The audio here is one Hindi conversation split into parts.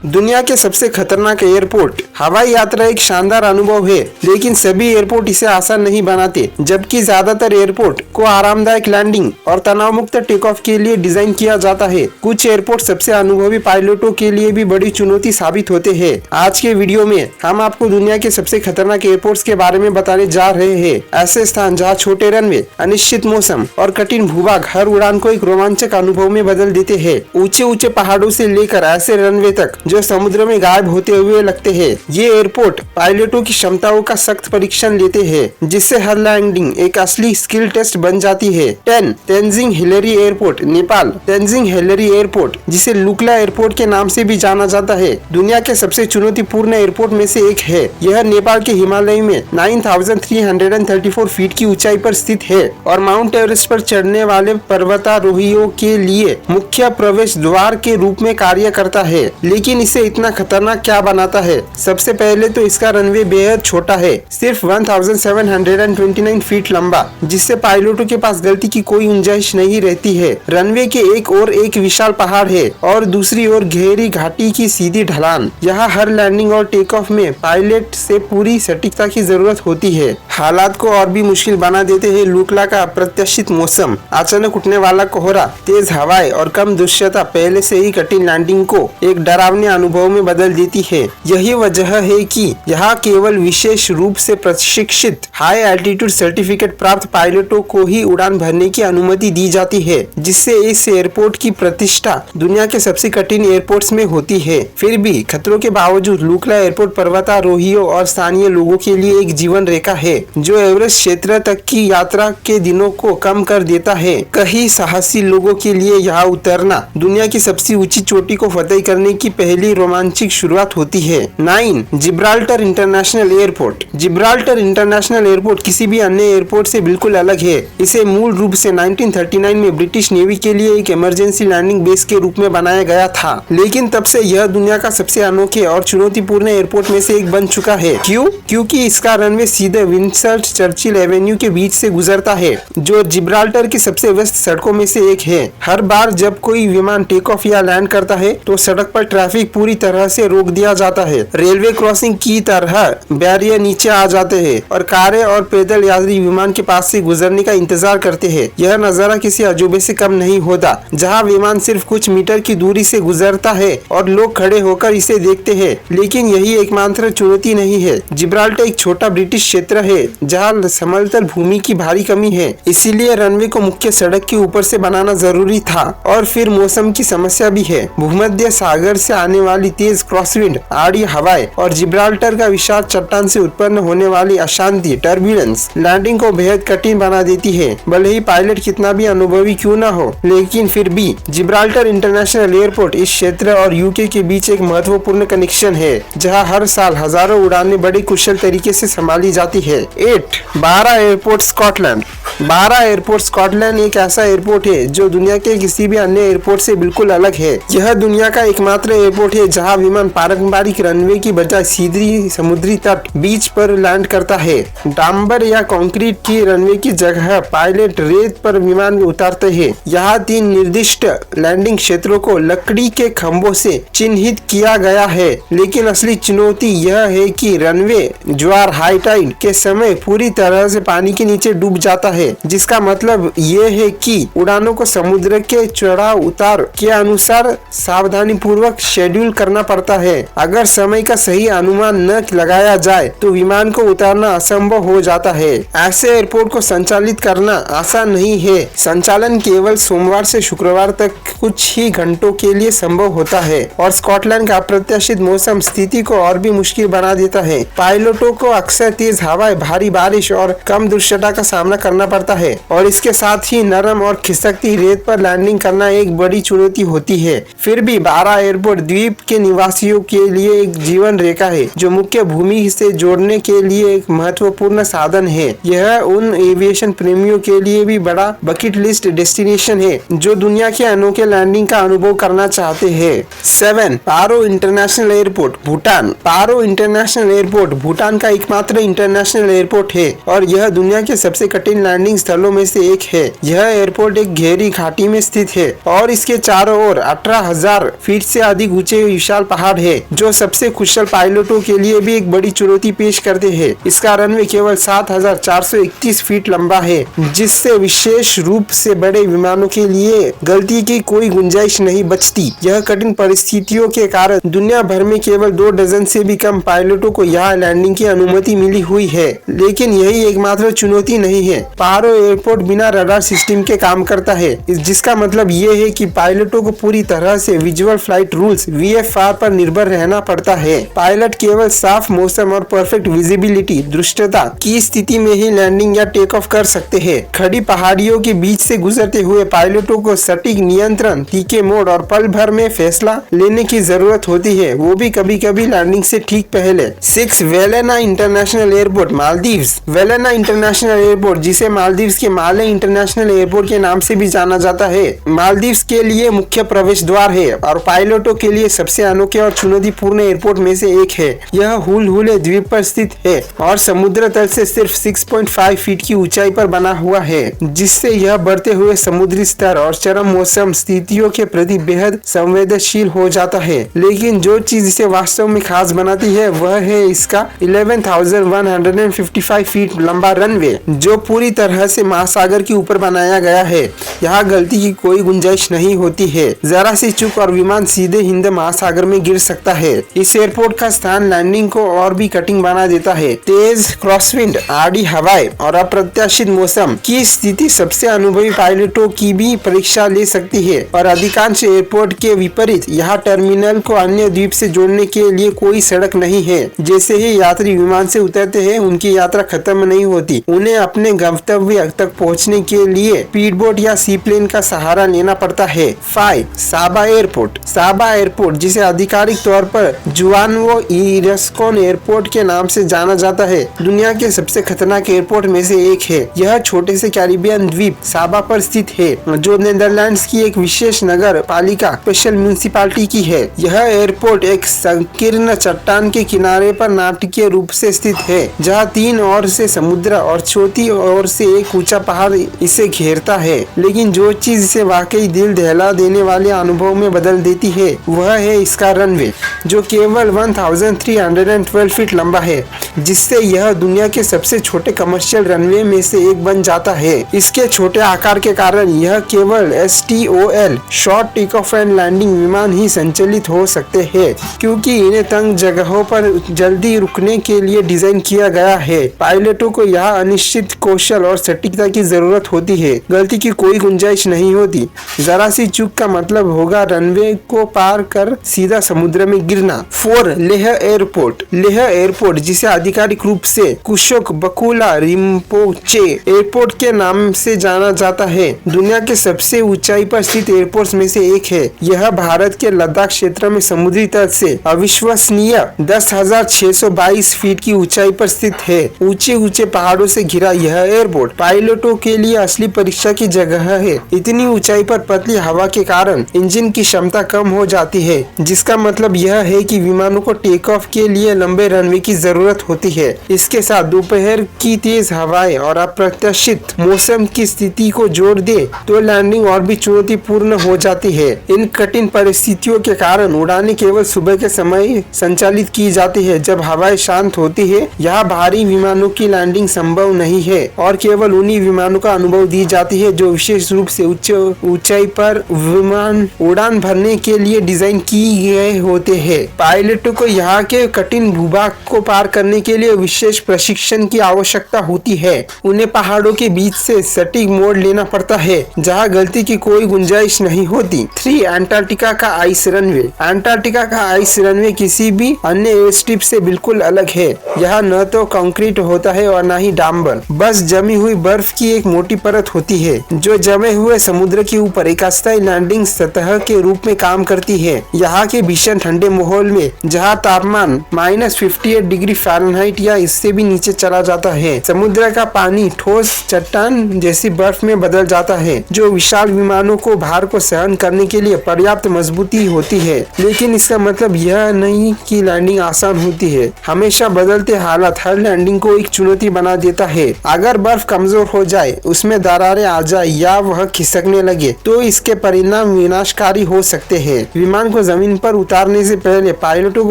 दुनिया के सबसे खतरनाक एयरपोर्ट। हवाई यात्रा एक शानदार अनुभव है, लेकिन सभी एयरपोर्ट इसे आसान नहीं बनाते। जबकि ज्यादातर एयरपोर्ट को आरामदायक लैंडिंग और तनाव मुक्त टेक ऑफ के लिए डिजाइन किया जाता है, कुछ एयरपोर्ट सबसे अनुभवी पायलटों के लिए भी बड़ी चुनौती साबित होते हैं। आज के वीडियो में हम आपको दुनिया के सबसे खतरनाक एयरपोर्ट्स के बारे में बताने जा रहे हैं। ऐसे स्थान जहाँ छोटे रनवे, अनिश्चित मौसम और कठिन भूभाग हर उड़ान को एक रोमांचक अनुभव में बदल देते हैं। ऊंचे ऊंचे पहाड़ों से लेकर ऐसे रनवे तक जो समुद्र में गायब होते हुए लगते हैं, ये एयरपोर्ट पायलटों की क्षमताओं का सख्त परीक्षण लेते हैं, जिससे हर लैंडिंग एक असली स्किल टेस्ट बन जाती है। 10 Tenzing Hillary airport, Nepal. Tenzing Hillary airport, जिसे लुक्ला एयरपोर्ट के नाम से भी जाना जाता है, दुनिया के सबसे चुनौतीपूर्ण एयरपोर्ट में से एक है। यह नेपाल के हिमालय में 9334 फीट की ऊंचाई पर स्थित है और माउंट एवरेस्ट पर चढ़ने वाले पर्वतारोहियों के लिए मुख्य प्रवेश द्वार के रूप में कार्य करता है। लेकिन इसे इतना खतरनाक क्या बनाता है? सबसे पहले तो इसका रनवे बेहद छोटा है, सिर्फ 1729 फीट लंबा, जिससे पायलटों के पास गलती की कोई गुंजाइश नहीं रहती है। रनवे के एक ओर एक विशाल पहाड़ है और दूसरी ओर गहरी घाटी की सीधी ढलान। यहाँ हर लैंडिंग और टेक ऑफ में पायलट से पूरी सटीकता की जरूरत होती है। हालात को और भी मुश्किल बना देते हैं लुक्ला का अप्रत्याशित मौसम। अचानक उठने वाला कोहरा, तेज हवाएं और कम दृश्यता पहले से ही कठिन लैंडिंग को एक डरावने अनुभव में बदल देती है। यही वजह है कि यहाँ केवल विशेष रूप से प्रशिक्षित हाई एल्टीट्यूड सर्टिफिकेट प्राप्त पायलटों को ही उड़ान भरने की अनुमति दी जाती है, जिससे इस एयरपोर्ट की प्रतिष्ठा दुनिया के सबसे कठिन एयरपोर्ट्स में होती है। फिर भी खतरों के बावजूद लुक्ला एयरपोर्ट पर्वतारोहियों और स्थानीय लोगों के लिए एक जीवन रेखा है, जो एवरेस्ट क्षेत्र तक की यात्रा के दिनों को कम कर देता है। कई साहसी लोगों के लिए यहाँ उतरना दुनिया की सबसे ऊंची चोटी को फतेह करने की पहली रोमांचक शुरुआत होती है। 9 Gibraltar international airport. Gibraltar international airport किसी भी अन्य एयरपोर्ट से बिल्कुल अलग है। इसे मूल रूप से 1939 में ब्रिटिश नेवी के लिए एक इमरजेंसी लैंडिंग बेस के रूप में बनाया गया था, लेकिन तब से यह दुनिया का सबसे अनोखे और चुनौतीपूर्ण एयरपोर्ट में से एक बन चुका है। क्यों? क्योंकि इसका रनवे सीधे विंस्टन चर्चिल एवेन्यू के बीच से गुजरता है, जो जिब्राल्टर की सबसे व्यस्त सड़कों में से एक है। हर बार जब कोई विमान टेक ऑफ या लैंड करता है, तो सड़क पर ट्रैफिक पूरी तरह से रोक दिया जाता है। रेलवे क्रॉसिंग की तरह बैरियर नीचे आ जाते हैं और कारें और पैदल यात्री विमान के पास से गुजरने का इंतजार करते हैं। यह नजारा किसी अजूबे से कम नहीं होता, जहां विमान सिर्फ कुछ मीटर की दूरी से गुजरता है और लोग खड़े होकर इसे देखते हैं। लेकिन यही एकमात्र चुनौती नहीं है। जिब्राल्टर एक छोटा ब्रिटिश क्षेत्र है, जहां समतल भूमि की भारी कमी है, इसीलिए रनवे को मुख्य सड़क के ऊपर से बनाना जरूरी था। और फिर मौसम की समस्या भी है। भूमध्य सागर से आने वाली तेज क्रॉसविंड, आड़ी हवाएं और जिब्राल्टर का विशाल चट्टान से उत्पन्न होने वाली अशांति, टर्बुलेंस, लैंडिंग को बेहद कठिन बना देती है। भले ही पायलट कितना भी अनुभवी क्यों न हो, लेकिन फिर भी जिब्राल्टर इंटरनेशनल एयरपोर्ट इस क्षेत्र और यूके के बीच एक महत्वपूर्ण कनेक्शन है, जहां हर साल हजारों उड़ानें बड़े कुशल तरीके से संभाली जाती है। 8 बारा एयरपोर्ट, स्कॉटलैंड। बारा एयरपोर्ट, स्कॉटलैंड एक ऐसा एयरपोर्ट है जो दुनिया के किसी भी अन्य एयरपोर्ट से बिल्कुल अलग है। यह दुनिया का एकमात्र एयरपोर्ट है जहां विमान पारंपरिक रनवे की बजाय सीधी समुद्री तट बीच पर लैंड करता है। डांबर या कंक्रीट की रनवे की जगह पायलट रेत पर विमान उतारते हैं। यहाँ 3 निर्दिष्ट लैंडिंग क्षेत्रों को लकड़ी के खंभों से चिन्हित किया गया है। लेकिन असली चुनौती यह है कि रनवे ज्वार, हाई टाइड के समय पूरी तरह से पानी के नीचे डूब जाता है, जिसका मतलब ये है कि उड़ानों को समुद्र के चढ़ाव उतार के अनुसार सावधानी पूर्वक शेड्यूल करना पड़ता है। अगर समय का सही अनुमान न लगाया जाए तो विमान को उतारना असंभव हो जाता है। ऐसे एयरपोर्ट को संचालित करना आसान नहीं है। संचालन केवल सोमवार से शुक्रवार तक कुछ ही घंटों के लिए संभव होता है और स्कॉटलैंड का अप्रत्याशित मौसम स्थिति को और भी मुश्किल बना देता है। पायलटों को अक्सर तेज हवाएं, भारी बारिश और कम दृश्यता का सामना करना पड़ता है और इसके साथ ही नरम और खिसकती रेत पर लैंडिंग करना एक बड़ी चुनौती होती है। फिर भी बारा एयरपोर्ट द्वीप के निवासियों के लिए एक जीवन परिवहन रेखा है जो मुख्य भूमि से जोड़ने के लिए एक महत्वपूर्ण साधन है। यह उन एविएशन प्रेमियों के लिए भी बड़ा बकेट लिस्ट डेस्टिनेशन है जो दुनिया के अनोखे लैंडिंग का अनुभव करना चाहते हैं। 7. पारो इंटरनेशनल एयरपोर्ट, भूटान। पारो इंटरनेशनल एयरपोर्ट भूटान का एकमात्र इंटरनेशनल एयरपोर्ट है और यह दुनिया के सबसे कठिन लैंडिंग स्थलों में से एक है। यह एयरपोर्ट एक गहरी घाटी में स्थित है और इसके चारों ओर 18,000 फीट से अधिक ऊंचे विशाल पहाड़ है जो सबसे कुशल पायलटों के लिए भी एक बड़ी चुनौती पेश करते हैं। इसका रनवे केवल 7,431 फीट लंबा है, जिससे विशेष रूप से बड़े विमानों के लिए गलती की कोई गुंजाइश नहीं बचती। यह कठिन परिस्थितियों के कारण दुनिया भर में केवल 2 डजन से भी कम पायलटों को यहाँ लैंडिंग की अनुमति मिली हुई है, लेकिन यही एकमात्र चुनौती नहीं है। पारो एयरपोर्ट बिना रडार सिस्टम के काम करता है, जिसका मतलब ये है कि पायलटों को पूरी तरह से विजुअल फ्लाइट रूल्स VFR पर निर्भर रहना पड़ता है। पायलट केवल साफ मौसम और परफेक्ट विजिबिलिटी दृश्यता की स्थिति में ही लैंडिंग या टेक ऑफ कर सकते हैं। खड़ी पहाड़ियों के बीच से गुजरते हुए पायलटों को सटीक नियंत्रण, तीखे मोड़ और पल भर में फैसला लेने की जरूरत होती है, वो भी कभी कभी लैंडिंग से ठीक पहले। 6. Velana international airport, Maldives. Velana international airport, जिसे मालदीव्स के माले इंटरनेशनल एयरपोर्ट के नाम से भी जाना जाता है, मालदीव्स के लिए मुख्य प्रवेश द्वार है और पायलटों के लिए सबसे अनोखे और चुनौतीपूर्ण एयरपोर्ट में से एक है। यह हुलहुले द्वीप पर स्थित है और समुद्र तल से सिर्फ 6.5 फीट की ऊंचाई पर बना हुआ है, जिससे यह बढ़ते हुए समुद्री स्तर और चरम मौसम स्थितियों के प्रति बेहद संवेदनशील हो जाता है। लेकिन जो चीज इसे वास्तव में खास बनाती है वह है इसका 11,155 फीट लंबा रनवे, जो पूरी तरह से महासागर के ऊपर बनाया गया है। यहाँ गलती की कोई गुंजाइश नहीं होती है। जरा सी चूक और विमान सीधे हिंद महासागर में गिर सकता है। इस एयरपोर्ट का स्थान लैंडिंग को और भी कठिन बना देता है। तेज क्रॉसविंड, आड़ी हवाएं और अप्रत्याशित मौसम की स्थिति सबसे अनुभवी पायलटों की भी परीक्षा ले सकती है और अधिकांश एयरपोर्ट के विपरीत यहाँ टर्मिनल को अन्य द्वीप से जोड़ने के लिए कोई सड़क नहीं है। जैसे ही यात्री विमान से उतरते हैं उनकी यात्रा खत्म नहीं होती, उन्हें अपने गंतव्य तक पहुँचने के लिए स्पीड बोट या सी प्लेन का सहारा लेना पड़ता है। 5. साबा एयरपोर्ट, साबा एयरपोर्ट, जिसे आधिकारिक तौर पर जुआनवो इरस्कोन एयरपोर्ट के नाम से जाना जाता है, दुनिया के सबसे खतरनाक एयरपोर्ट में से एक है। यह छोटे से कैरिबियन द्वीप साबा पर स्थित है, जो नेदरलैंड्स की एक विशेष नगर पालिका स्पेशल म्यूनिसिपालिटी की है। यह एयरपोर्ट एक संकीर्ण चट्टान के किनारे पर नाटकीय रूप से स्थित है, जहाँ 3 ओर से समुद्र और चौथी ओर से एक ऊंचा पहाड़ इसे घेरता है। लेकिन जो चीज इसे वाकई दिल दहला देने वाले अनुभव में बदल देती है वह है इसका रनवे, जो केवल 1,312 फीट लंबा है, जिससे यह दुनिया के सबसे छोटे कमर्शियल रनवे में से एक बन जाता है। इसके छोटे आकार के कारण यह केवल STOL short take off and landing विमान ही संचालित हो सकते हैं, क्योंकि इन्हें तंग जगहों पर जल्दी रुकने के लिए डिजाइन किया गया है। पायलटों को यहाँ अनिश्चित कौशल और सटीकता की जरूरत होती है, गलती की कोई गुंजाइश नहीं होती। जरा सी चूक का मतलब होगा रनवे को पार कर सीधा समुद्र में गिरना। 4. लेह एयरपोर्ट, लेह एयरपोर्ट, जिसे आधिकारिक रूप से कुशोक बकुला रिम्पोचे एयरपोर्ट के नाम से जाना जाता है, दुनिया के सबसे ऊंचाई पर स्थित एयरपोर्ट में से एक है। यह भारत के लद्दाख क्षेत्र में समुद्री तट से अविश्वसनीय 10,622 फीट की ऊंचाई पर स्थित है। ऊंचे ऊंचे पहाड़ों से घिरा यह एयरपोर्ट पायलटों के लिए असली परीक्षा की जगह है। इतनी ऊंचाई पर पतली हवा के कारण इंजन की क्षमता कम हो जाती है, जिसका मतलब यह है कि विमानों को टेक ऑफ के लिए लंबे रनवे की जरूरत होती है। इसके साथ दोपहर की तेज हवाएं और अप्रत्याशित मौसम की स्थिति को जोड़ दे तो लैंडिंग और भी चुनौतीपूर्ण हो जाती है। इन कठिन परिस्थितियों के कारण उड़ानें केवल सुबह के समय संचालित की जाती है, जब हवाएं शांत होती है। यहाँ भारी विमानों की लैंडिंग संभव नहीं है और केवल उन्हीं विमानों का अनुभव दी जाती है जो विशेष रूप से उच्च ऊंचाई पर विमान उड़ान भरने के लिए डिजाइन किए गए होते हैं। पायलटों को यहाँ के कठिन भूभाग को पार करने के लिए विशेष प्रशिक्षण की आवश्यकता होती है। उन्हें पहाड़ों के बीच से सटीक मोड़ लेना पड़ता है, जहाँ गलती की कोई गुंजाइश नहीं होती। 3. अंटार्कटिका का आइस रनवे, अंटार्कटिका का आइस रनवे किसी भी अन्य एयर स्ट्रिप से बिल्कुल अलग है। यहाँ न तो कंक्रीट होता है और न ही डांबर, बस जमी हुई बर्फ की एक मोटी परत होती है, जो जमे हुए समुद्र के ऊपर एक अस्थायी लैंडिंग सतह के रूप में काम करती है। यहाँ के भीषण ठंडे माहौल में जहाँ जहाँ तापमान -58 डिग्री फ़ारेनहाइट या इससे भी नीचे चला जाता है। समुद्र का पानी ठोस चट्टान जैसी बर्फ में बदल जाता है, जो विशाल विमानों को भार को सहन करने के लिए पर्याप्त मजबूती होती है। लेकिन इसका मतलब यह नहीं कि लैंडिंग आसान होती है। हमेशा बदलते हालात हर लैंडिंग को एक चुनौती बना देता है। अगर बर्फ कमजोर हो जाए, उसमें दरारें आ जाए या वह खिसकने लगे तो इसके परिणाम विनाशकारी हो सकते हैं। विमान को जमीन पर उतारने से पहले पायलटों को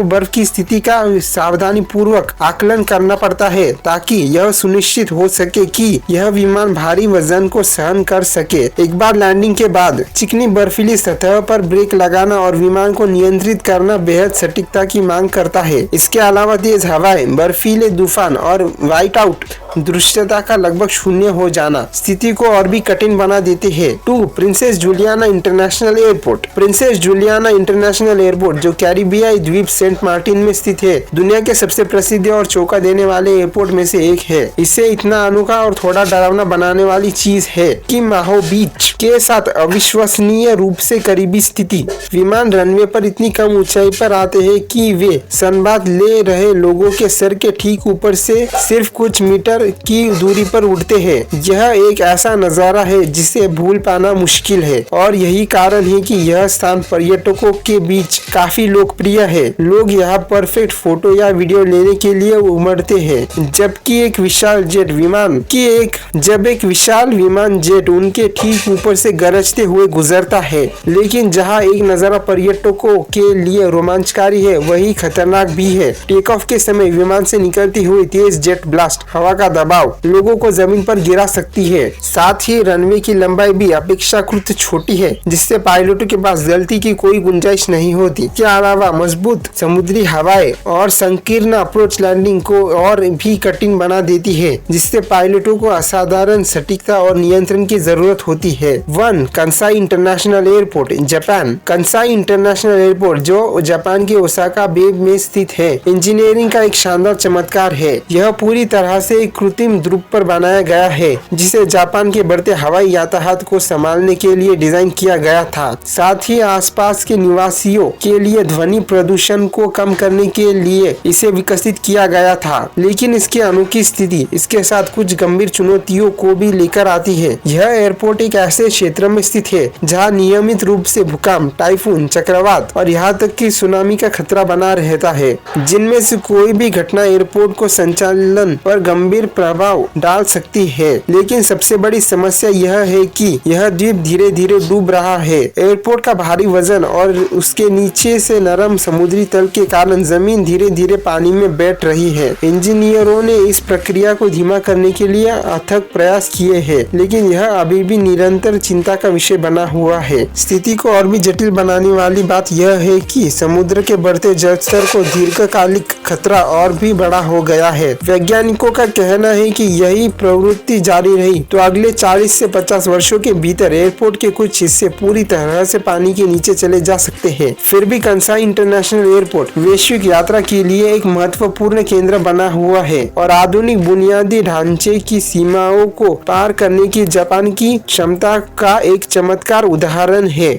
बर्फ की स्थिति का सावधानी पूर्वक आकलन करना पड़ता है, ताकि यह सुनिश्चित हो सके कि यह विमान भारी वजन को सहन कर सके। एक बार लैंडिंग के बाद चिकनी बर्फीली सतह पर ब्रेक लगाना और विमान को नियंत्रित करना बेहद सटीकता की मांग करता है। इसके अलावा तेज हवाएं, बर्फीले तूफान और व्हाइट आउट दृश्यता का लगभग शून्य हो जाना स्थिति को और भी कठिन बना देते हैं। 2. Princess Juliana international airport. Princess Juliana international airport, जो कैरिबियाई द्वीप सेंट मार्टिन में स्थित है, दुनिया के सबसे प्रसिद्ध और चौंका देने वाले एयरपोर्ट में से एक है। इसे इतना अनोखा और थोड़ा डरावना बनाने वाली चीज है कि माहो बीच के साथ अविश्वसनीय रूप से करीबी स्थिति। विमान रनवे पर इतनी कम ऊंचाई पर आते हैं कि वे सनबाथ ले रहे लोगों के सर के ठीक ऊपर से सिर्फ कुछ मीटर की दूरी पर उड़ते हैं। यह एक ऐसा नजारा है जिसे भूल पाना मुश्किल है, और यही कारण है कि यह स्थान पर्यटकों के बीच काफी लोकप्रिय है। लोग यहाँ परफेक्ट फोटो या वीडियो लेने के लिए उमड़ते हैं, जबकि एक विशाल विमान जेट उनके ठीक ऊपर से गरजते हुए गुजरता है। लेकिन जहाँ एक नजारा पर्यटकों के लिए रोमांचकारी है, वही खतरनाक भी है। टेक ऑफ के समय विमान से निकलती हुई तेज जेट ब्लास्ट हवा का दबाव लोगों को जमीन पर गिरा सकती है। साथ ही रनवे की लंबाई भी अपेक्षाकृत छोटी है, जिससे पायलटों के पास गलती की कोई गुंजाइश नहीं होती। के अलावा मजबूत समुद्री हवाएं और संकीर्ण अप्रोच लैंडिंग को और भी कठिन बना देती है, जिससे पायलटों को असाधारण सटीकता और नियंत्रण की जरूरत होती है। 1. Kansai international airport, Japan. Kansai international airport, जो जापान के ओसाका बे में स्थित है, इंजीनियरिंग का एक शानदार चमत्कार है। यह पूरी तरह से एक कृत्रिम ध्रुव पर बनाया गया है, जिसे जापान के बढ़ते हवाई यातायात को संभालने के लिए डिजाइन किया गया था। साथ ही आसपास के निवासियों के लिए ध्वनि प्रदूषण को कम करने के लिए इसे विकसित किया गया था। लेकिन इसकी अनोखी स्थिति इसके साथ कुछ गंभीर चुनौतियों को भी लेकर आती है। यह एयरपोर्ट एक ऐसे क्षेत्र में स्थित है जहाँ नियमित रूप से भूकंप, टाइफून, चक्रवात और यहाँ तक कि सुनामी का खतरा बना रहता है, जिनमें से कोई भी घटना एयरपोर्ट को संचालन पर गंभीर प्रभाव डाल सकती है। लेकिन सबसे बड़ी समस्या यह है कि यह द्वीप धीरे धीरे डूब रहा है। एयरपोर्ट का भारी वजन और उसके नीचे से नरम समुद्री तल के कारण जमीन धीरे धीरे पानी में बैठ रही है। इंजीनियरों ने इस प्रक्रिया को धीमा करने के लिए अथक प्रयास किए हैं, लेकिन यह अभी भी निरंतर चिंता का विषय बना हुआ है। स्थिति को और भी जटिल बनाने वाली बात यह है कि समुद्र के बढ़ते जल स्तर को दीर्घकालिक खतरा और भी बड़ा हो गया है। वैज्ञानिकों का कहना है कि यही प्रवृत्ति जारी रही तो अगले 40 से 50 वर्षों के भीतर एयरपोर्ट के कुछ हिस्से पूरी तरह से पानी के नीचे चले जा सकते हैं। फिर भी कंसाई इंटरनेशनल एयरपोर्ट वैश्विक यात्रा के लिए एक महत्वपूर्ण केंद्र बना हुआ है और आधुनिक बुनियादी ढांचे की सीमाओं को पार करने की जापान की क्षमता का एक चमत्कार उदाहरण है।